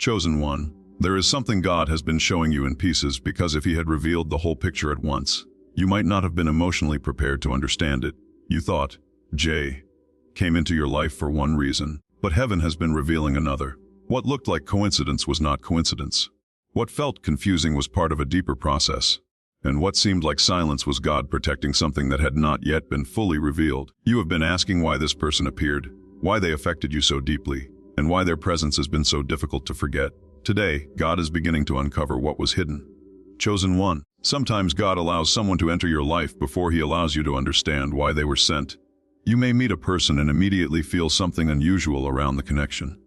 Chosen one, there is something God has been showing you in pieces, because if he had revealed the whole picture at once, you might not have been emotionally prepared to understand it. You thought, Jay came into your life for one reason, but heaven has been revealing another. What looked like coincidence was not coincidence. What felt confusing was part of a deeper process. And what seemed like silence was God protecting something that had not yet been fully revealed. You have been asking why this person appeared, why they affected you so deeply, and why their presence has been so difficult to forget. Today, God is beginning to uncover what was hidden. Chosen one, sometimes God allows someone to enter your life before he allows you to understand why they were sent. You may meet a person and immediately feel something unusual around the connection.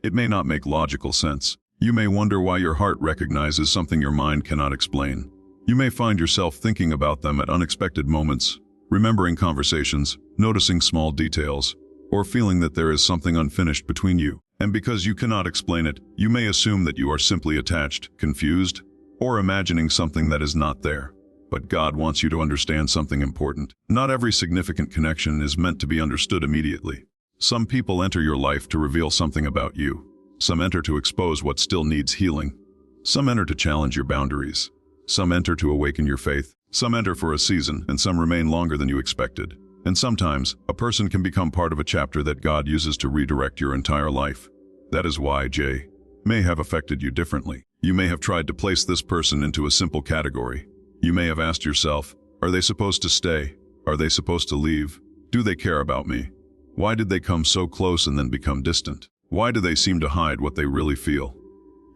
It may not make logical sense. You may wonder why your heart recognizes something your mind cannot explain. You may find yourself thinking about them at unexpected moments, remembering conversations, noticing small details, or feeling that there is something unfinished between you. And because you cannot explain it, you may assume that you are simply attached, confused, or imagining something that is not there. But God wants you to understand something important. Not every significant connection is meant to be understood immediately. Some people enter your life to reveal something about you. Some enter to expose what still needs healing. Some enter to challenge your boundaries. Some enter to awaken your faith. Some enter for a season, and some remain longer than you expected. And sometimes, a person can become part of a chapter that God uses to redirect your entire life. That is why Jay may have affected you differently. You may have tried to place this person into a simple category. You may have asked yourself, are they supposed to stay? Are they supposed to leave? Do they care about me? Why did they come so close and then become distant? Why do they seem to hide what they really feel?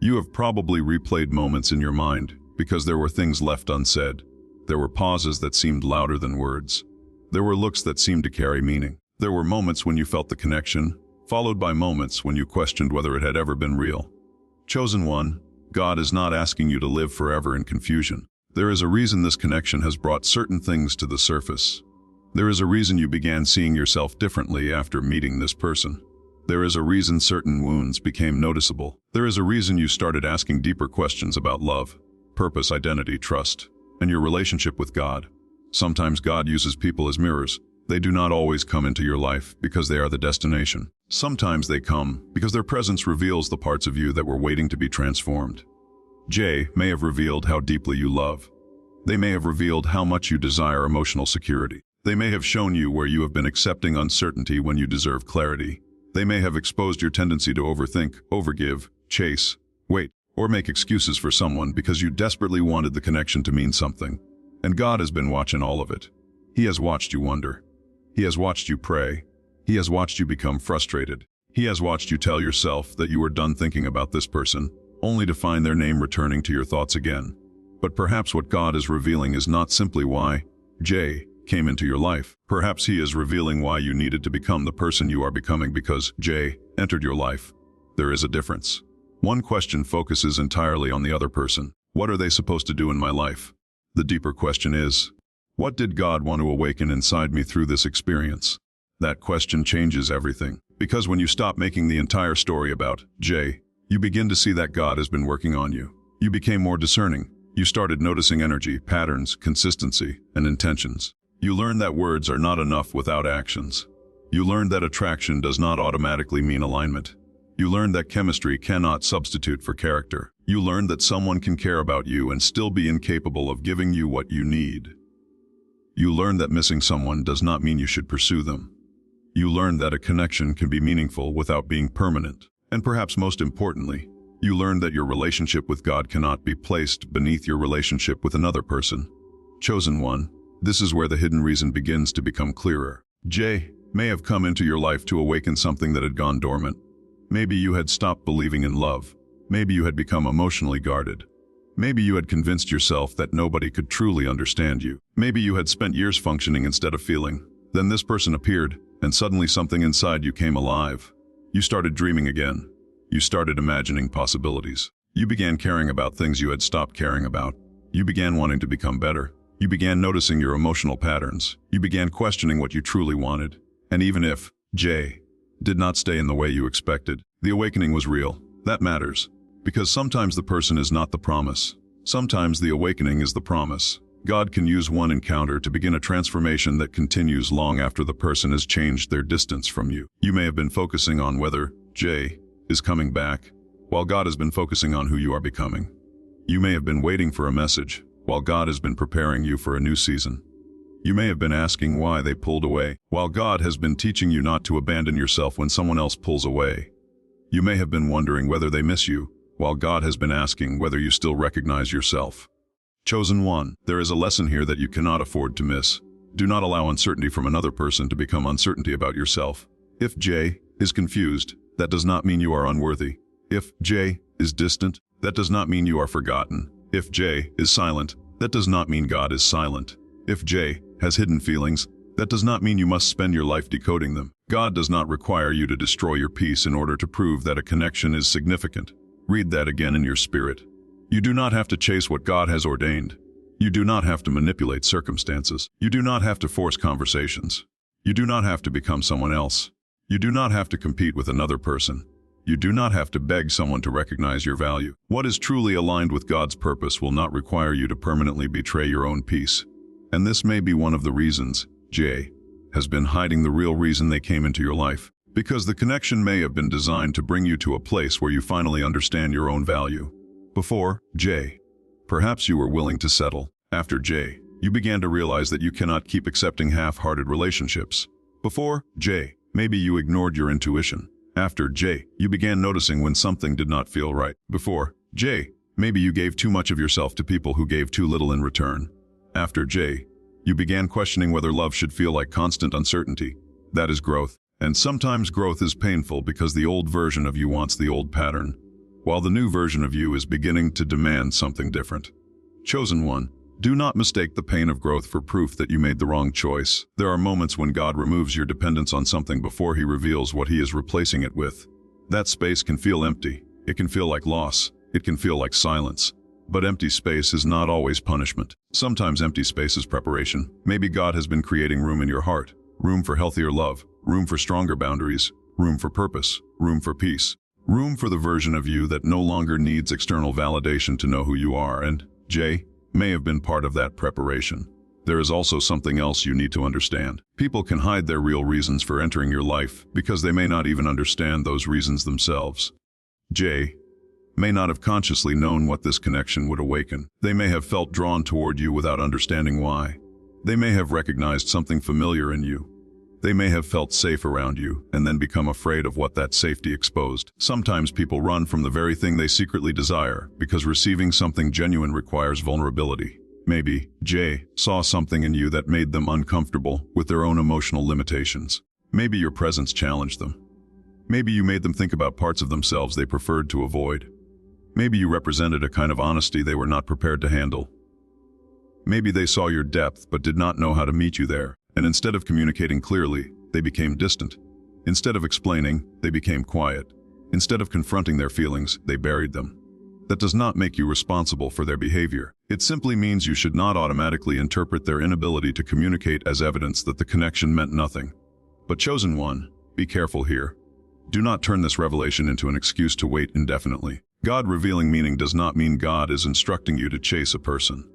You have probably replayed moments in your mind because there were things left unsaid. There were pauses that seemed louder than words. There were looks that seemed to carry meaning. There were moments when you felt the connection, followed by moments when you questioned whether it had ever been real. Chosen one, God is not asking you to live forever in confusion. There is a reason this connection has brought certain things to the surface. There is a reason you began seeing yourself differently after meeting this person. There is a reason certain wounds became noticeable. There is a reason you started asking deeper questions about love, purpose, identity, trust, and your relationship with God. Sometimes God uses people as mirrors. They do not always come into your life because they are the destination. Sometimes they come because their presence reveals the parts of you that were waiting to be transformed. Jay may have revealed how deeply you love. They may have revealed how much you desire emotional security. They may have shown you where you have been accepting uncertainty when you deserve clarity. They may have exposed your tendency to overthink, overgive, chase, wait, or make excuses for someone because you desperately wanted the connection to mean something. And God has been watching all of it. He has watched you wonder. He has watched you pray. He has watched you become frustrated. He has watched you tell yourself that you were done thinking about this person, only to find their name returning to your thoughts again. But perhaps what God is revealing is not simply why Jay came into your life. Perhaps he is revealing why you needed to become the person you are becoming because Jay entered your life. There is a difference. One question focuses entirely on the other person. What are they supposed to do in my life? The deeper question is, what did God want to awaken inside me through this experience? That question changes everything. Because when you stop making the entire story about Jay, you begin to see that God has been working on you. You became more discerning. You started noticing energy, patterns, consistency, and intentions. You learned that words are not enough without actions. You learned that attraction does not automatically mean alignment. You learned that chemistry cannot substitute for character. You learned that someone can care about you and still be incapable of giving you what you need. You learned that missing someone does not mean you should pursue them. You learned that a connection can be meaningful without being permanent. And perhaps most importantly, you learned that your relationship with God cannot be placed beneath your relationship with another person. Chosen one, this is where the hidden reason begins to become clearer. Jay may have come into your life to awaken something that had gone dormant. Maybe you had stopped believing in love. Maybe you had become emotionally guarded. Maybe you had convinced yourself that nobody could truly understand you. Maybe you had spent years functioning instead of feeling. Then this person appeared, and suddenly something inside you came alive. You started dreaming again. You started imagining possibilities. You began caring about things you had stopped caring about. You began wanting to become better. You began noticing your emotional patterns. You began questioning what you truly wanted. And even if Jay did not stay in the way you expected, the awakening was real. That matters. Because sometimes the person is not the promise. Sometimes the awakening is the promise. God can use one encounter to begin a transformation that continues long after the person has changed their distance from you. You may have been focusing on whether Jay is coming back, while God has been focusing on who you are becoming. You may have been waiting for a message, while God has been preparing you for a new season. You may have been asking why they pulled away, while God has been teaching you not to abandon yourself when someone else pulls away. You may have been wondering whether they miss you, while God has been asking whether you still recognize yourself. Chosen one, there is a lesson here that you cannot afford to miss. Do not allow uncertainty from another person to become uncertainty about yourself. If J is confused, that does not mean you are unworthy. If J is distant, that does not mean you are forgotten. If J is silent, that does not mean God is silent. If J has hidden feelings, that does not mean you must spend your life decoding them. God does not require you to destroy your peace in order to prove that a connection is significant. Read that again in your spirit. You do not have to chase what God has ordained. You do not have to manipulate circumstances. You do not have to force conversations. You do not have to become someone else. You do not have to compete with another person. You do not have to beg someone to recognize your value. What is truly aligned with God's purpose will not require you to permanently betray your own peace. And this may be one of the reasons J has been hiding the real reason they came into your life. Because the connection may have been designed to bring you to a place where you finally understand your own value. Before J, perhaps you were willing to settle. After J, you began to realize that you cannot keep accepting half-hearted relationships. Before J, maybe you ignored your intuition. After J, you began noticing when something did not feel right. Before J, maybe you gave too much of yourself to people who gave too little in return. After J, you began questioning whether love should feel like constant uncertainty. That is growth. And sometimes growth is painful because the old version of you wants the old pattern, while the new version of you is beginning to demand something different. Chosen one, do not mistake the pain of growth for proof that you made the wrong choice. There are moments when God removes your dependence on something before He reveals what He is replacing it with. That space can feel empty. It can feel like loss. It can feel like silence. But empty space is not always punishment. Sometimes empty space is preparation. Maybe God has been creating room in your heart, room for healthier love, room for stronger boundaries, room for purpose, room for peace, room for the version of you that no longer needs external validation to know who you are, and J may have been part of that preparation. There is also something else you need to understand. People can hide their real reasons for entering your life because they may not even understand those reasons themselves. J may not have consciously known what this connection would awaken. They may have felt drawn toward you without understanding why. They may have recognized something familiar in you. They may have felt safe around you and then become afraid of what that safety exposed. Sometimes people run from the very thing they secretly desire because receiving something genuine requires vulnerability. Maybe J saw something in you that made them uncomfortable with their own emotional limitations. Maybe your presence challenged them. Maybe you made them think about parts of themselves they preferred to avoid. Maybe you represented a kind of honesty they were not prepared to handle. Maybe they saw your depth but did not know how to meet you there, and instead of communicating clearly, they became distant. Instead of explaining, they became quiet. Instead of confronting their feelings, they buried them. That does not make you responsible for their behavior. It simply means you should not automatically interpret their inability to communicate as evidence that the connection meant nothing. But chosen one, be careful here. Do not turn this revelation into an excuse to wait indefinitely. God revealing meaning does not mean God is instructing you to chase a person.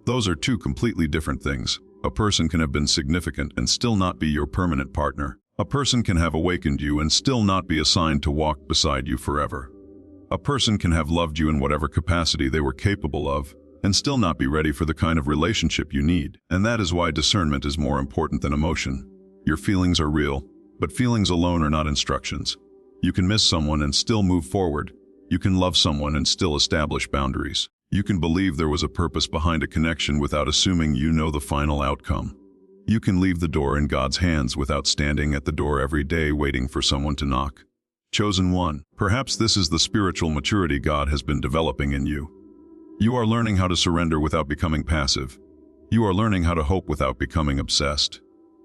Those are two completely different things. A person can have been significant and still not be your permanent partner. A person can have awakened you and still not be assigned to walk beside you forever. A person can have loved you in whatever capacity they were capable of and still not be ready for the kind of relationship you need. And that is why discernment is more important than emotion. Your feelings are real, but feelings alone are not instructions. You can miss someone and still move forward. You can love someone and still establish boundaries. You can believe there was a purpose behind a connection without assuming you know the final outcome. You can leave the door in God's hands without standing at the door every day waiting for someone to knock. Chosen one, perhaps this is the spiritual maturity God has been developing in you. You are learning how to surrender without becoming passive. You are learning how to hope without becoming obsessed.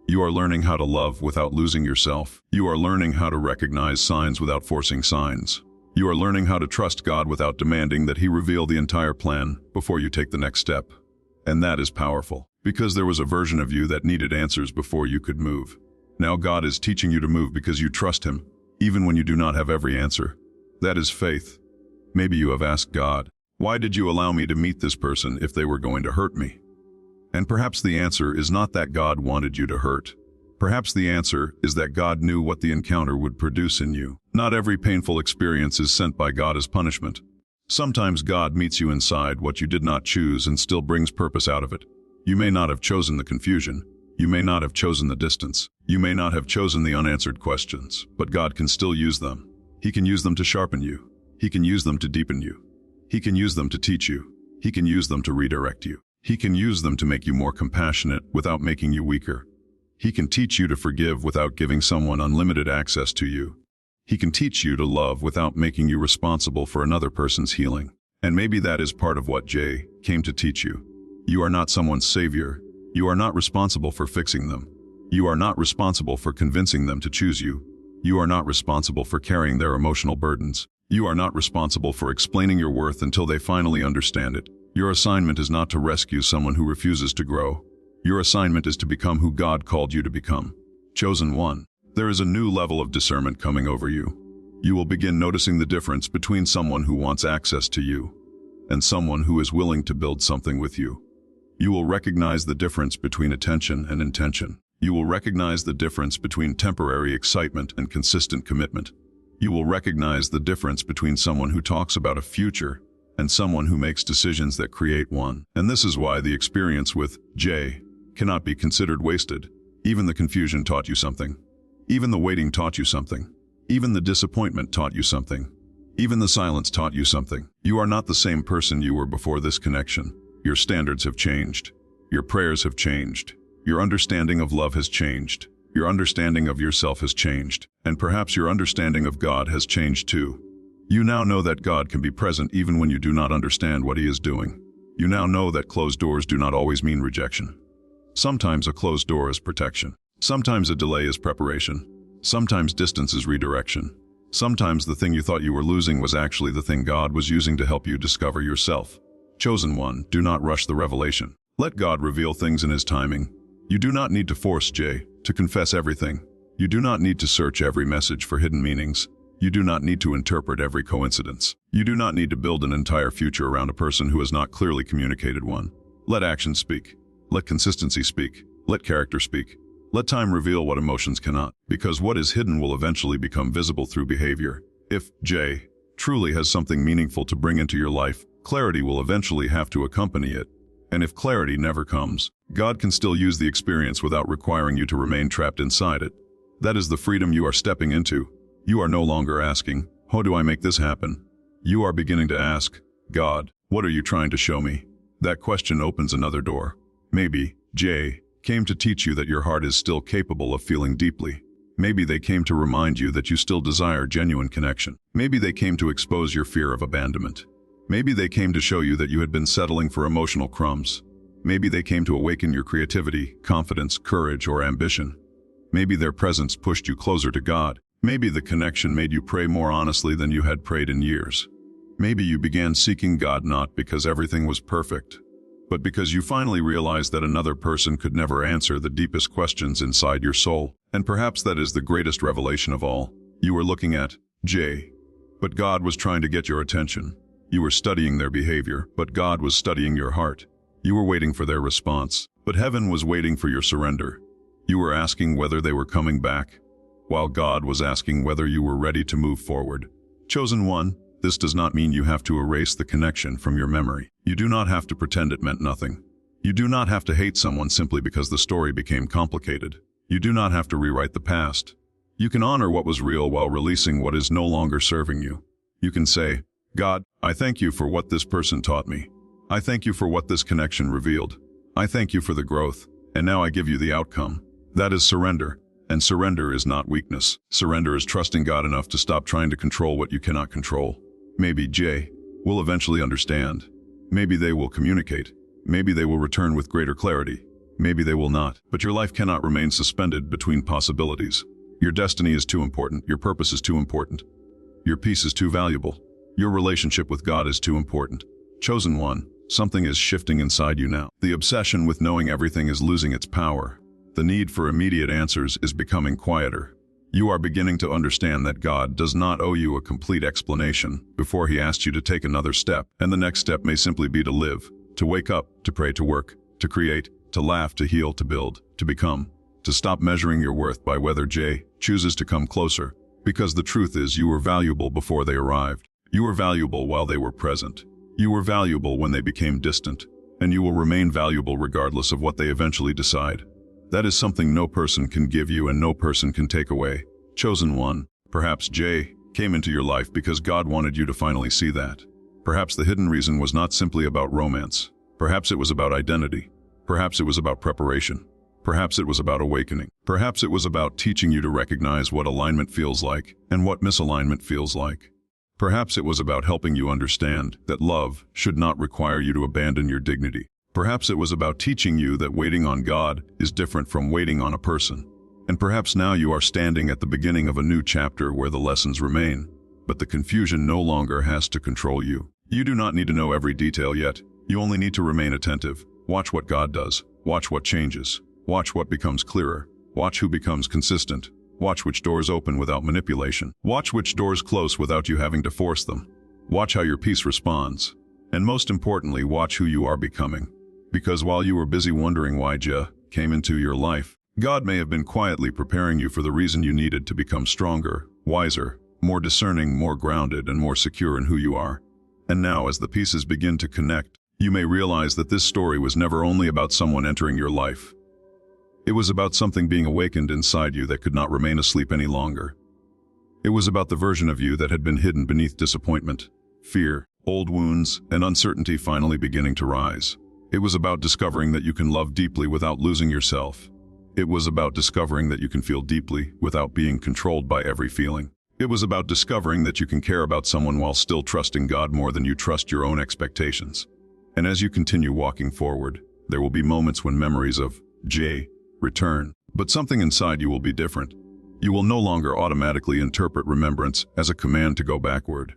You are learning how to love without losing yourself. You are learning how to recognize signs without forcing signs. You are learning how to trust God without demanding that He reveal the entire plan before you take the next step. And that is powerful, because there was a version of you that needed answers before you could move. Now God is teaching you to move because you trust Him, even when you do not have every answer. That is faith. Maybe you have asked God, why did you allow me to meet this person if they were going to hurt me? And perhaps the answer is not that God wanted you to hurt. Perhaps the answer is that God knew what the encounter would produce in you. Not every painful experience is sent by God as punishment. Sometimes God meets you inside what you did not choose and still brings purpose out of it. You may not have chosen the confusion. You may not have chosen the distance. You may not have chosen the unanswered questions, but God can still use them. He can use them to sharpen you. He can use them to deepen you. He can use them to teach you. He can use them to redirect you. He can use them to make you more compassionate without making you weaker. He can teach you to forgive without giving someone unlimited access to you. He can teach you to love without making you responsible for another person's healing. And maybe that is part of what Jay came to teach you. You are not someone's savior. You are not responsible for fixing them. You are not responsible for convincing them to choose you. You are not responsible for carrying their emotional burdens. You are not responsible for explaining your worth until they finally understand it. Your assignment is not to rescue someone who refuses to grow. Your assignment is to become who God called you to become. Chosen one. There is a new level of discernment coming over you. You will begin noticing the difference between someone who wants access to you and someone who is willing to build something with you. You will recognize the difference between attention and intention. You will recognize the difference between temporary excitement and consistent commitment. You will recognize the difference between someone who talks about a future and someone who makes decisions that create one. And this is why the experience with Jay cannot be considered wasted. Even the confusion taught you something. Even the waiting taught you something. Even the disappointment taught you something. Even the silence taught you something. You are not the same person you were before this connection. Your standards have changed. Your prayers have changed. Your understanding of love has changed. Your understanding of yourself has changed. And perhaps your understanding of God has changed too. You now know that God can be present even when you do not understand what He is doing. You now know that closed doors do not always mean rejection. Sometimes a closed door is protection. Sometimes a delay is preparation. Sometimes distance is redirection. Sometimes the thing you thought you were losing was actually the thing God was using to help you discover yourself. Chosen one, do not rush the revelation. Let God reveal things in His timing. You do not need to force Jay to confess everything. You do not need to search every message for hidden meanings. You do not need to interpret every coincidence. You do not need to build an entire future around a person who has not clearly communicated one. Let action speak. Let consistency speak. Let character speak. Let time reveal what emotions cannot, because what is hidden will eventually become visible through behavior. If Jay truly has something meaningful to bring into your life, clarity will eventually have to accompany it. And if clarity never comes, God can still use the experience without requiring you to remain trapped inside it. That is the freedom you are stepping into. You are no longer asking, how do I make this happen? You are beginning to ask, God, what are you trying to show me? That question opens another door. Maybe Jay came to teach you that your heart is still capable of feeling deeply. Maybe they came to remind you that you still desire genuine connection. Maybe they came to expose your fear of abandonment. Maybe they came to show you that you had been settling for emotional crumbs. Maybe they came to awaken your creativity, confidence, courage, or ambition. Maybe their presence pushed you closer to God. Maybe the connection made you pray more honestly than you had prayed in years. Maybe you began seeking God not because everything was perfect, but because you finally realized that another person could never answer the deepest questions inside your soul. And perhaps that is the greatest revelation of all. You were looking at Jay, but God was trying to get your attention. You were studying their behavior, but God was studying your heart. You were waiting for their response, but heaven was waiting for your surrender. You were asking whether they were coming back, while God was asking whether you were ready to move forward. Chosen one, this does not mean you have to erase the connection from your memory. You do not have to pretend it meant nothing. You do not have to hate someone simply because the story became complicated. You do not have to rewrite the past. You can honor what was real while releasing what is no longer serving you. You can say, God, I thank you for what this person taught me. I thank you for what this connection revealed. I thank you for the growth, and now I give you the outcome. That is surrender, and surrender is not weakness. Surrender is trusting God enough to stop trying to control what you cannot control. Maybe Jay will eventually understand. Maybe they will communicate. Maybe they will return with greater clarity. Maybe they will not. But your life cannot remain suspended between possibilities. Your destiny is too important. Your purpose is too important. Your peace is too valuable. Your relationship with God is too important. Chosen one, something is shifting inside you now. The obsession with knowing everything is losing its power. The need for immediate answers is becoming quieter. You are beginning to understand that God does not owe you a complete explanation before He asks you to take another step, and the next step may simply be to live, to wake up, to pray, to work, to create, to laugh, to heal, to build, to become. to stop measuring your worth by whether J chooses to come closer, because the truth is you were valuable before they arrived. You were valuable while they were present. You were valuable when they became distant, and you will remain valuable regardless of what they eventually decide. That is something no person can give you and no person can take away. Chosen one, perhaps J, came into your life because God wanted you to finally see that. Perhaps the hidden reason was not simply about romance. Perhaps it was about identity. Perhaps it was about preparation. Perhaps it was about awakening. Perhaps it was about teaching you to recognize what alignment feels like and what misalignment feels like. Perhaps it was about helping you understand that love should not require you to abandon your dignity. Perhaps it was about teaching you that waiting on God is different from waiting on a person. And perhaps now you are standing at the beginning of a new chapter where the lessons remain, but the confusion no longer has to control you. You do not need to know every detail yet. You only need to remain attentive. Watch what God does. Watch what changes. Watch what becomes clearer. Watch who becomes consistent. Watch which doors open without manipulation. Watch which doors close without you having to force them. Watch how your peace responds. And most importantly, watch who you are becoming. Because while you were busy wondering why J came into your life, God may have been quietly preparing you for the reason you needed to become stronger, wiser, more discerning, more grounded, and more secure in who you are. And now, as the pieces begin to connect, you may realize that this story was never only about someone entering your life. It was about something being awakened inside you that could not remain asleep any longer. It was about the version of you that had been hidden beneath disappointment, fear, old wounds, and uncertainty finally beginning to rise. It was about discovering that you can love deeply without losing yourself. It was about discovering that you can feel deeply without being controlled by every feeling. It was about discovering that you can care about someone while still trusting God more than you trust your own expectations. And as you continue walking forward, there will be moments when memories of J return, but something inside you will be different. You will no longer automatically interpret remembrance as a command to go backward.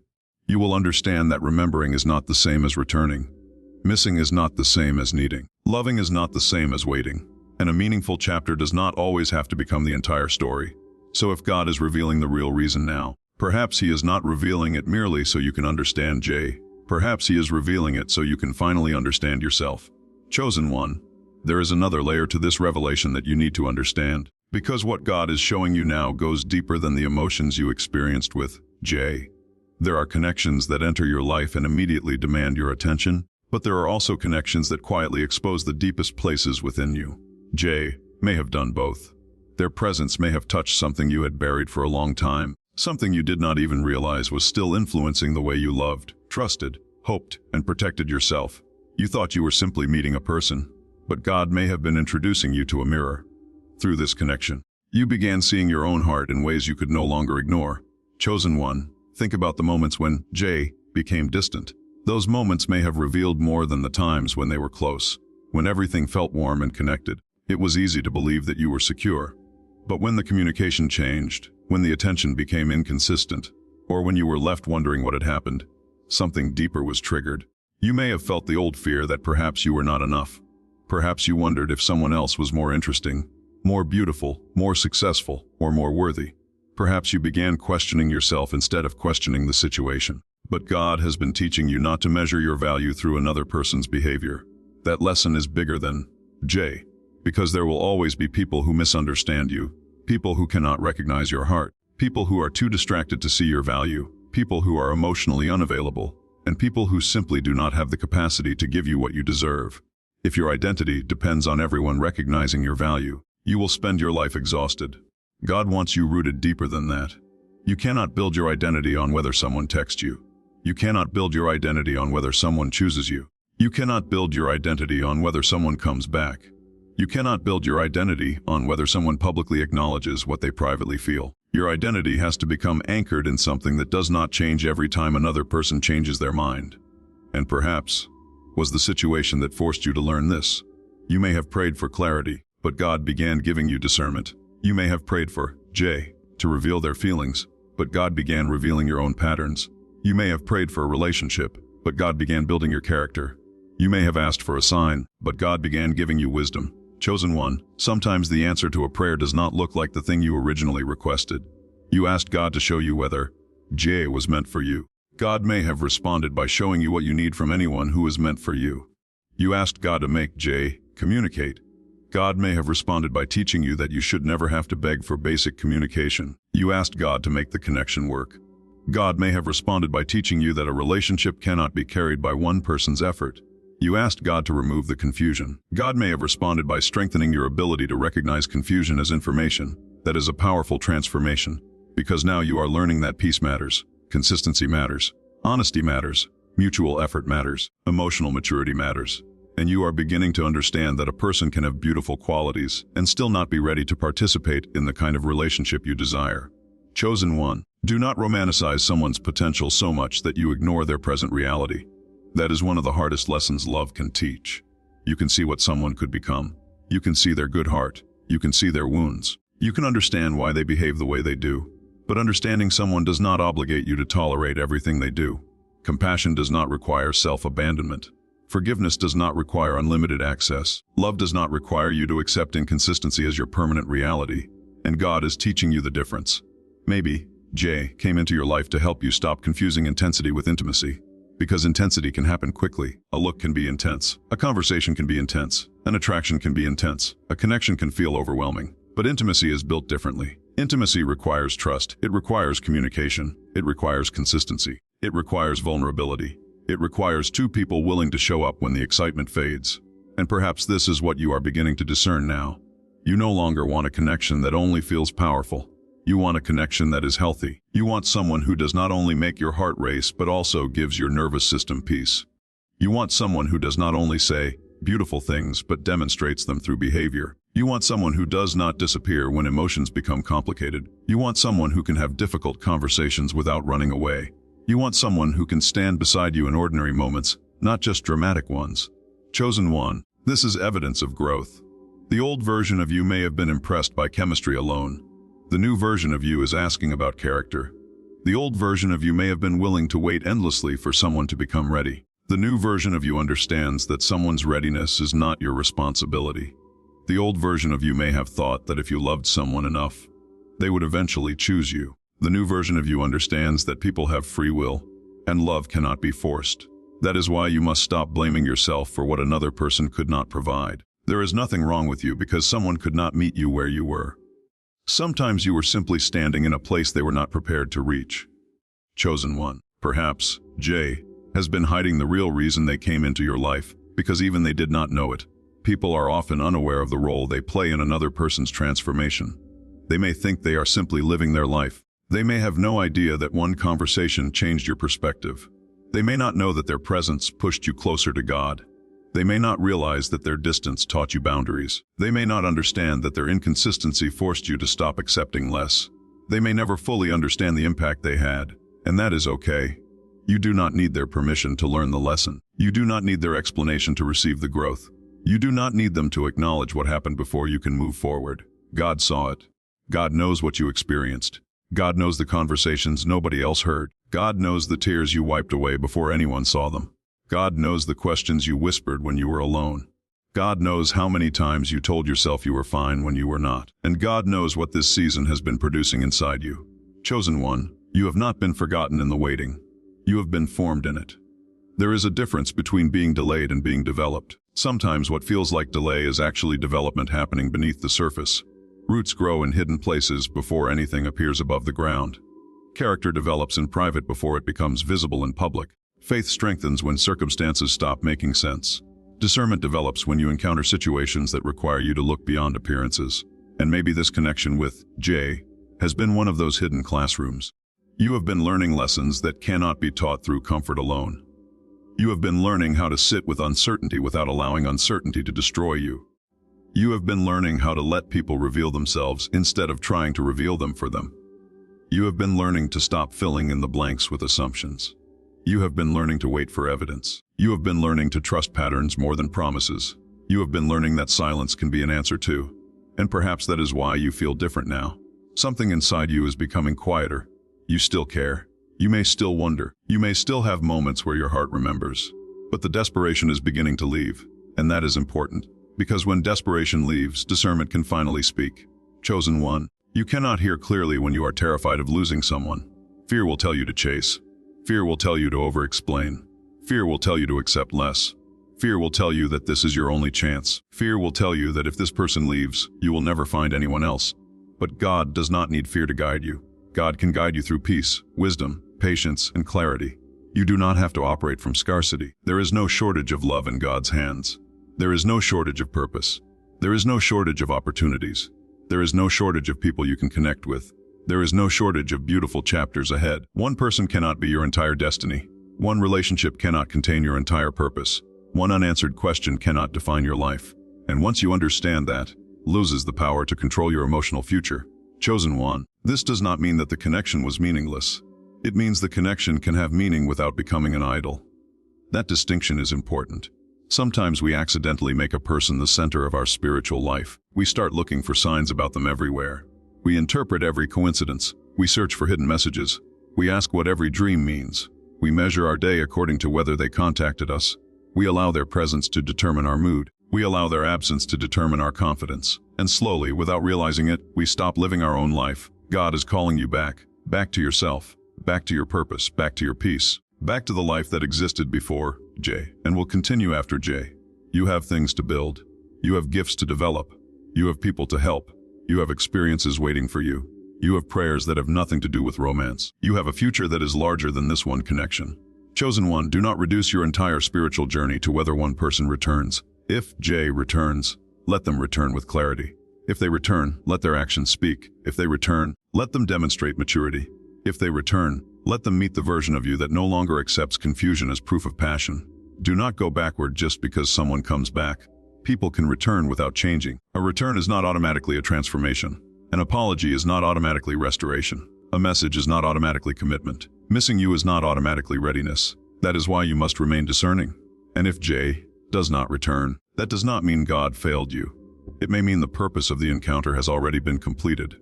You will understand that remembering is not the same as returning. Missing is not the same as needing. Loving is not the same as waiting. And a meaningful chapter does not always have to become the entire story. So if God is revealing the real reason now, perhaps He is not revealing it merely so you can understand J. Perhaps He is revealing it so you can finally understand yourself. Chosen one, there is another layer to this revelation that you need to understand, because what God is showing you now goes deeper than the emotions you experienced with J. There are connections that enter your life and immediately demand your attention, but there are also connections that quietly expose the deepest places within you. J may have done both. Their presence may have touched something you had buried for a long time, something you did not even realize was still influencing the way you loved, trusted, hoped, and protected yourself. You thought you were simply meeting a person, but God may have been introducing you to a mirror. Through this connection, you began seeing your own heart in ways you could no longer ignore. Chosen one, think about the moments when J became distant. Those moments may have revealed more than the times when they were close, when everything felt warm and connected. It was easy to believe that you were secure. But when the communication changed, when the attention became inconsistent, or when you were left wondering what had happened, something deeper was triggered. You may have felt the old fear that perhaps you were not enough. Perhaps you wondered if someone else was more interesting, more beautiful, more successful, or more worthy. Perhaps you began questioning yourself instead of questioning the situation. But God has been teaching you not to measure your value through another person's behavior. That lesson is bigger than J, because there will always be people who misunderstand you, people who cannot recognize your heart, people who are too distracted to see your value, people who are emotionally unavailable, and people who simply do not have the capacity to give you what you deserve. If your identity depends on everyone recognizing your value, you will spend your life exhausted. God wants you rooted deeper than that. You cannot build your identity on whether someone texts you. You cannot build your identity on whether someone chooses you. You cannot build your identity on whether someone comes back. You cannot build your identity on whether someone publicly acknowledges what they privately feel. Your identity has to become anchored in something that does not change every time another person changes their mind. And perhaps was the situation that forced you to learn this. You may have prayed for clarity, but God began giving you discernment. You may have prayed for J to reveal their feelings, but God began revealing your own patterns. You may have prayed for a relationship, but God began building your character. You may have asked for a sign, but God began giving you wisdom. Chosen one, sometimes the answer to a prayer does not look like the thing you originally requested. You asked God to show you whether J was meant for you. God may have responded by showing you what you need from anyone who is meant for you. You asked God to make J communicate. God may have responded by teaching you that you should never have to beg for basic communication. You asked God to make the connection work. God may have responded by teaching you that a relationship cannot be carried by one person's effort. You asked God to remove the confusion. God may have responded by strengthening your ability to recognize confusion as information. That is a powerful transformation, because now you are learning that peace matters, consistency matters, honesty matters, mutual effort matters, emotional maturity matters. And you are beginning to understand that a person can have beautiful qualities and still not be ready to participate in the kind of relationship you desire. Chosen one, do not romanticize someone's potential so much that you ignore their present reality. That is one of the hardest lessons love can teach. You can see what someone could become. You can see their good heart. You can see their wounds. You can understand why they behave the way they do. But understanding someone does not obligate you to tolerate everything they do. Compassion does not require self-abandonment. Forgiveness does not require unlimited access. Love does not require you to accept inconsistency as your permanent reality. And God is teaching you the difference. Maybe Jay came into your life to help you stop confusing intensity with intimacy. Because intensity can happen quickly. A look can be intense. A conversation can be intense. An attraction can be intense. A connection can feel overwhelming. But intimacy is built differently. Intimacy requires trust. It requires communication. It requires consistency. It requires vulnerability. It requires two people willing to show up when the excitement fades. And perhaps this is what you are beginning to discern now. You no longer want a connection that only feels powerful. You want a connection that is healthy. You want someone who does not only make your heart race but also gives your nervous system peace. You want someone who does not only say beautiful things but demonstrates them through behavior. You want someone who does not disappear when emotions become complicated. You want someone who can have difficult conversations without running away. You want someone who can stand beside you in ordinary moments, not just dramatic ones. Chosen one, this is evidence of growth. The old version of you may have been impressed by chemistry alone. The new version of you is asking about character. The old version of you may have been willing to wait endlessly for someone to become ready. The new version of you understands that someone's readiness is not your responsibility. The old version of you may have thought that if you loved someone enough, they would eventually choose you. The new version of you understands that people have free will, and love cannot be forced. That is why you must stop blaming yourself for what another person could not provide. There is nothing wrong with you because someone could not meet you where you were. Sometimes you were simply standing in a place they were not prepared to reach. Chosen one, perhaps, Jay, has been hiding the real reason they came into your life, because even they did not know it. People are often unaware of the role they play in another person's transformation. They may think they are simply living their life. They may have no idea that one conversation changed your perspective. They may not know that their presence pushed you closer to God. They may not realize that their distance taught you boundaries. They may not understand that their inconsistency forced you to stop accepting less. They may never fully understand the impact they had, and that is okay. You do not need their permission to learn the lesson. You do not need their explanation to receive the growth. You do not need them to acknowledge what happened before you can move forward. God saw it. God knows what you experienced. God knows the conversations nobody else heard. God knows the tears you wiped away before anyone saw them. God knows the questions you whispered when you were alone. God knows how many times you told yourself you were fine when you were not. And God knows what this season has been producing inside you. Chosen one, you have not been forgotten in the waiting. You have been formed in it. There is a difference between being delayed and being developed. Sometimes what feels like delay is actually development happening beneath the surface. Roots grow in hidden places before anything appears above the ground. Character develops in private before it becomes visible in public. Faith strengthens when circumstances stop making sense. Discernment develops when you encounter situations that require you to look beyond appearances. And maybe this connection with Jay has been one of those hidden classrooms. You have been learning lessons that cannot be taught through comfort alone. You have been learning how to sit with uncertainty without allowing uncertainty to destroy you. You have been learning how to let people reveal themselves instead of trying to reveal them for them. You have been learning to stop filling in the blanks with assumptions. You have been learning to wait for evidence. You have been learning to trust patterns more than promises. You have been learning that silence can be an answer too. And perhaps that is why you feel different now. Something inside you is becoming quieter. You still care. You may still wonder. You may still have moments where your heart remembers. But the desperation is beginning to leave. And that is important. Because when desperation leaves, discernment can finally speak. Chosen one, you cannot hear clearly when you are terrified of losing someone. Fear will tell you to chase. Fear will tell you to over-explain. Fear will tell you to accept less. Fear will tell you that this is your only chance. Fear will tell you that if this person leaves, you will never find anyone else. But God does not need fear to guide you. God can guide you through peace, wisdom, patience, and clarity. You do not have to operate from scarcity. There is no shortage of love in God's hands. There is no shortage of purpose. There is no shortage of opportunities. There is no shortage of people you can connect with. There is no shortage of beautiful chapters ahead. One person cannot be your entire destiny. One relationship cannot contain your entire purpose. One unanswered question cannot define your life. And once you understand that, loses the power to control your emotional future. Chosen one. This does not mean that the connection was meaningless. It means the connection can have meaning without becoming an idol. That distinction is important. Sometimes we accidentally make a person the center of our spiritual life. We start looking for signs about them everywhere. We interpret every coincidence. We search for hidden messages. We ask what every dream means. We measure our day according to whether they contacted us. We allow their presence to determine our mood. We allow their absence to determine our confidence. And slowly, without realizing it, we stop living our own life. God is calling you back. Back to yourself. Back to your purpose. Back to your peace. Back to the life that existed before J and will continue after J. You have things to build. You have gifts to develop. You have people to help. You have experiences waiting for you. You have prayers that have nothing to do with romance. You have a future that is larger than this one connection. Chosen one, do not reduce your entire spiritual journey to whether one person returns. If J returns, let them return with clarity. If they return, let their actions speak. If they return, let them demonstrate maturity. If they return, let them meet the version of you that no longer accepts confusion as proof of passion. Do not go backward just because someone comes back. People can return without changing. A return is not automatically a transformation. An apology is not automatically restoration. A message is not automatically commitment. Missing you is not automatically readiness. That is why you must remain discerning. And if J does not return, that does not mean God failed you. It may mean the purpose of the encounter has already been completed.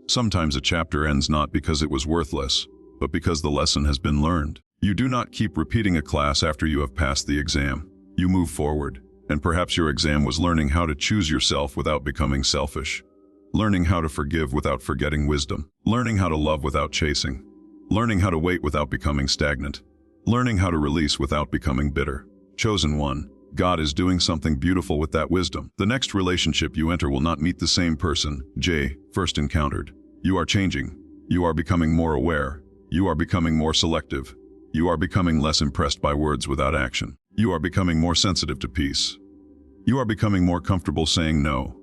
Sometimes a chapter ends not because it was worthless, but because the lesson has been learned. You do not keep repeating a class after you have passed the exam. You move forward, and perhaps your exam was learning how to choose yourself without becoming selfish. Learning how to forgive without forgetting wisdom. Learning how to love without chasing. Learning how to wait without becoming stagnant. Learning how to release without becoming bitter. Chosen one, God is doing something beautiful with that wisdom. The next relationship you enter will not meet the same person J first encountered. You are changing. You are becoming more aware. You are becoming more selective. You are becoming less impressed by words without action. You are becoming more sensitive to peace. You are becoming more comfortable saying no.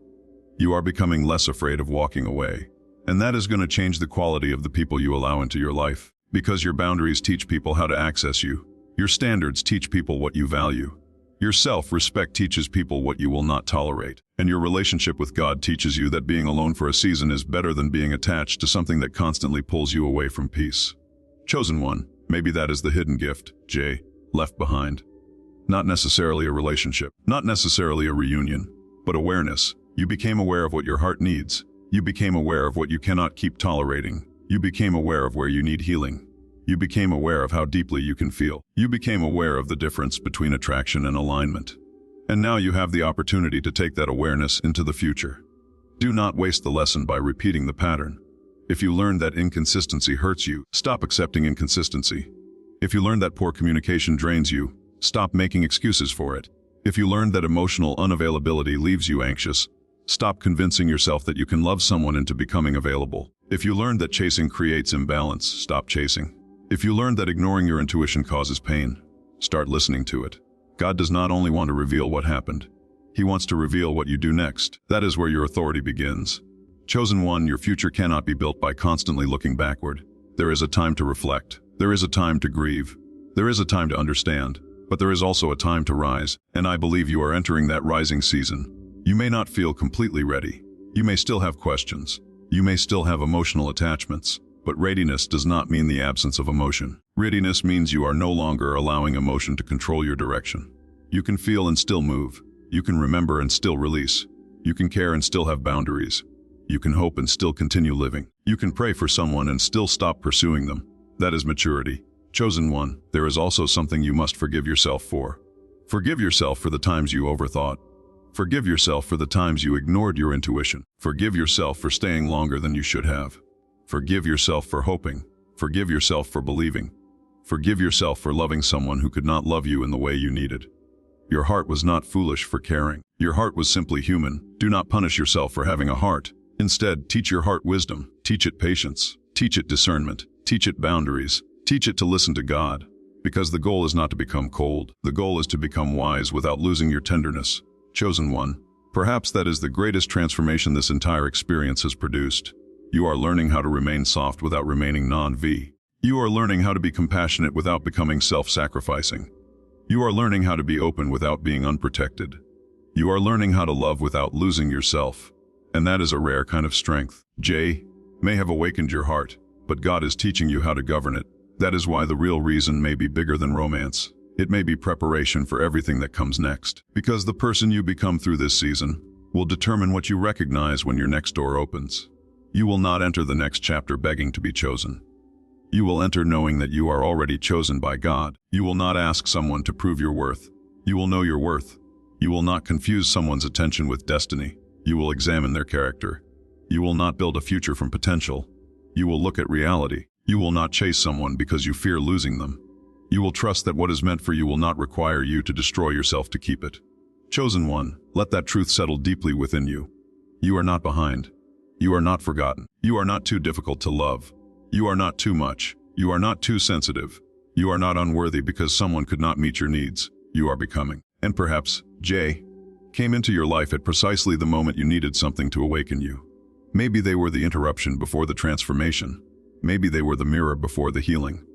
You are becoming less afraid of walking away. And that is going to change the quality of the people you allow into your life. Because your boundaries teach people how to access you. Your standards teach people what you value. Your self-respect teaches people what you will not tolerate. And your relationship with God teaches you that being alone for a season is better than being attached to something that constantly pulls you away from peace. Chosen one, maybe that is the hidden gift, J, left behind. Not necessarily a relationship, not necessarily a reunion, but awareness. You became aware of what your heart needs. You became aware of what you cannot keep tolerating. You became aware of where you need healing. You became aware of how deeply you can feel. You became aware of the difference between attraction and alignment. And now you have the opportunity to take that awareness into the future. Do not waste the lesson by repeating the pattern. If you learn that inconsistency hurts you, stop accepting inconsistency. If you learn that poor communication drains you, stop making excuses for it. If you learn that emotional unavailability leaves you anxious, stop convincing yourself that you can love someone into becoming available. If you learn that chasing creates imbalance, stop chasing. If you learn that ignoring your intuition causes pain, start listening to it. God does not only want to reveal what happened. He wants to reveal what you do next. That is where your authority begins. Chosen one, your future cannot be built by constantly looking backward. There is a time to reflect. There is a time to grieve. There is a time to understand. But there is also a time to rise, and I believe you are entering that rising season. You may not feel completely ready. You may still have questions. You may still have emotional attachments. But readiness does not mean the absence of emotion. Readiness means you are no longer allowing emotion to control your direction. You can feel and still move. You can remember and still release. You can care and still have boundaries. You can hope and still continue living. You can pray for someone and still stop pursuing them. That is maturity. Chosen one, there is also something you must forgive yourself for. Forgive yourself for the times you overthought. Forgive yourself for the times you ignored your intuition. Forgive yourself for staying longer than you should have. Forgive yourself for hoping. Forgive yourself for believing. Forgive yourself for loving someone who could not love you in the way you needed. Your heart was not foolish for caring. Your heart was simply human. Do not punish yourself for having a heart. Instead, teach your heart wisdom. Teach it patience. Teach it discernment. Teach it boundaries. Teach it to listen to God. Because the goal is not to become cold. The goal is to become wise without losing your tenderness. Chosen one. Perhaps that is the greatest transformation this entire experience has produced. You are learning how to remain soft without remaining non-V. You are learning how to be compassionate without becoming self-sacrificing. You are learning how to be open without being unprotected. You are learning how to love without losing yourself. And that is a rare kind of strength. Jay may have awakened your heart, but God is teaching you how to govern it. That is why the real reason may be bigger than romance. It may be preparation for everything that comes next. Because the person you become through this season will determine what you recognize when your next door opens. You will not enter the next chapter begging to be chosen. You will enter knowing that you are already chosen by God. You will not ask someone to prove your worth. You will know your worth. You will not confuse someone's attention with destiny. You will examine their character. You will not build a future from potential. You will look at reality. You will not chase someone because you fear losing them. You will trust that what is meant for you will not require you to destroy yourself to keep it. Chosen one, let that truth settle deeply within you. You are not behind. You are not forgotten. You are not too difficult to love. You are not too much. You are not too sensitive. You are not unworthy because someone could not meet your needs. You are becoming. And perhaps, Jay came into your life at precisely the moment you needed something to awaken you. Maybe they were the interruption before the transformation. Maybe they were the mirror before the healing.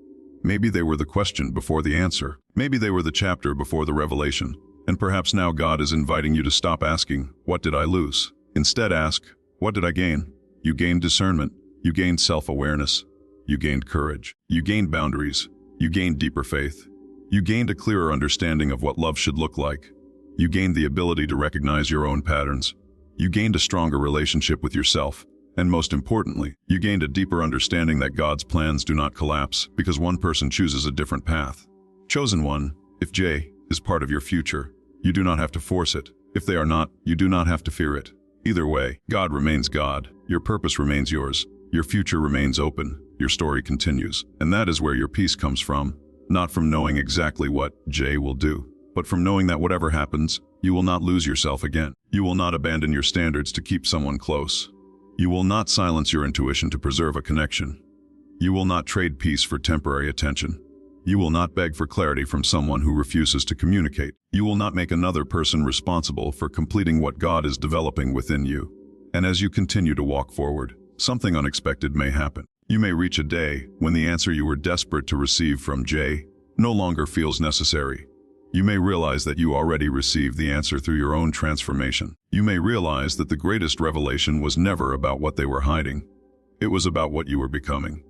Maybe they were the question before the answer. Maybe they were the chapter before the revelation. And perhaps now God is inviting you to stop asking, what did I lose? Instead ask, what did I gain? You gained discernment. You gained self-awareness. You gained courage. You gained boundaries. You gained deeper faith. You gained a clearer understanding of what love should look like. You gained the ability to recognize your own patterns. You gained a stronger relationship with yourself. And most importantly, you gained a deeper understanding that God's plans do not collapse because one person chooses a different path. Chosen one, if Jay is part of your future, you do not have to force it. If they are not, you do not have to fear it. Either way, God remains God. Your purpose remains yours. Your future remains open. Your story continues. And that is where your peace comes from. Not from knowing exactly what Jay will do, but from knowing that whatever happens, you will not lose yourself again. You will not abandon your standards to keep someone close. You will not silence your intuition to preserve a connection. You will not trade peace for temporary attention. You will not beg for clarity from someone who refuses to communicate. You will not make another person responsible for completing what God is developing within you. And as you continue to walk forward, something unexpected may happen. You may reach a day when the answer you were desperate to receive from Jay no longer feels necessary. You may realize that you already received the answer through your own transformation. You may realize that the greatest revelation was never about what they were hiding. It was about what you were becoming.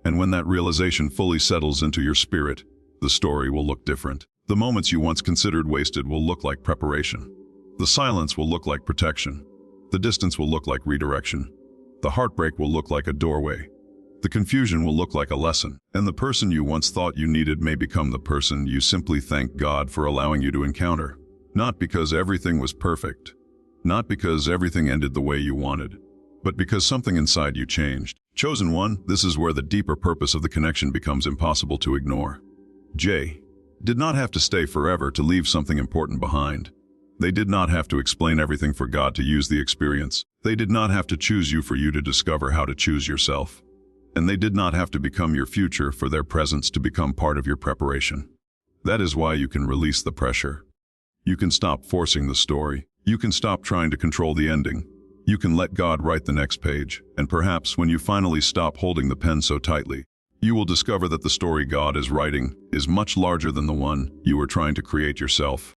And when that realization fully settles into your spirit, the story will look different. The moments you once considered wasted will look like preparation. The silence will look like protection. The distance will look like redirection. The heartbreak will look like a doorway. The confusion will look like a lesson, and the person you once thought you needed may become the person you simply thank God for allowing you to encounter. Not because everything was perfect, not because everything ended the way you wanted, but because something inside you changed. Chosen one, this is where the deeper purpose of the connection becomes impossible to ignore. Jay did not have to stay forever to leave something important behind. They did not have to explain everything for God to use the experience. They did not have to choose you for you to discover how to choose yourself. And they did not have to become your future for their presence to become part of your preparation. That is why you can release the pressure. You can stop forcing the story. You can stop trying to control the ending. You can let God write the next page, and perhaps when you finally stop holding the pen so tightly, you will discover that the story God is writing is much larger than the one you were trying to create yourself.